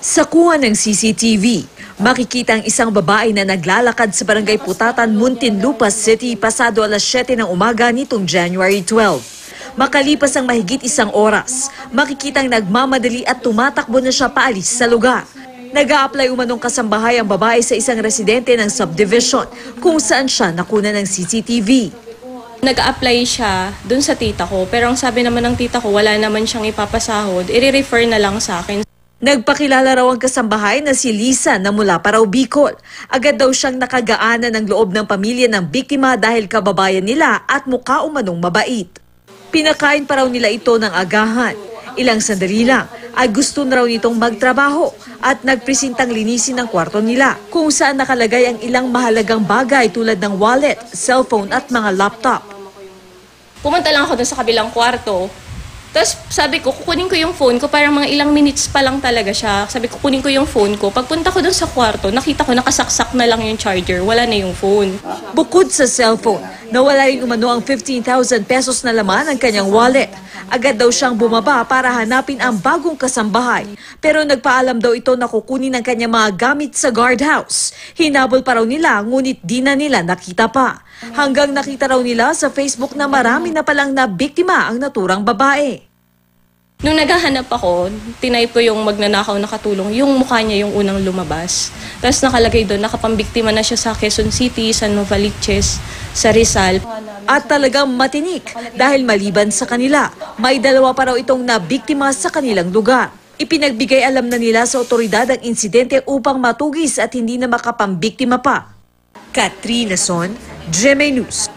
Sa kuha ng CCTV, makikita ang isang babae na naglalakad sa Barangay Putatan, Muntinlupa City pasado alas 7 ng umaga nitong January 12. Makalipas ang mahigit isang oras, makikitang nagmamadali at tumatakbo na siya paalis sa lugar. Nag-a-apply umanong kasambahay ang babae sa isang residente ng subdivision kung saan siya nakuna ng CCTV. Nag-a-apply siya dun sa tita ko, pero ang sabi naman ng tita ko, wala naman siyang ipapasahod, i-refer na lang sa akin. Nagpakilala raw ang kasambahay na si Lisa na mula pa raw Bicol. Agad daw siyang nakagaanan ng loob ng pamilya ng biktima dahil kababayan nila at mukha umanong mabait. Pinakain pa raw nila ito ng agahan. Ilang sandali lang ay gusto na raw nitong magtrabaho at nagpresintang linisin ang kwarto nila kung saan nakalagay ang ilang mahalagang bagay tulad ng wallet, cellphone at mga laptop. Pumunta lang ako dun sa kabilang kwarto. Tapos sabi ko, kukunin ko yung phone ko, parang mga ilang minutes pa lang talaga siya. Sabi ko, kukunin ko yung phone ko. Pagpunta ko dun sa kwarto, nakita ko nakasaksak na lang yung charger, wala na yung phone. Bukod sa cellphone, nawala rin umano ang 15,000 pesos na laman ng kanyang wallet. Agad daw siyang bumaba para hanapin ang bagong kasambahay. Pero nagpaalam daw ito na kukunin ang kanyang mga gamit sa guardhouse. Hinabol pa raw nila, ngunit di na nila nakita pa. Hanggang nakita raw nila sa Facebook na marami na palang nabiktima ang naturang babae. Nung naghahanap ako, tinay ko yung magnanakaw na katulong, yung mukha niya yung unang lumabas. Tapos nakalagay doon, nakapambiktima na siya sa Quezon City, sa Novaliches, sa Rizal. At talagang matinik dahil maliban sa kanila, may dalawa pa raw itong nabiktima sa kanilang lugar. Ipinagbigay alam na nila sa otoridad ang insidente upang matugis at hindi na makapambiktima pa. Katrina Son, GMA News.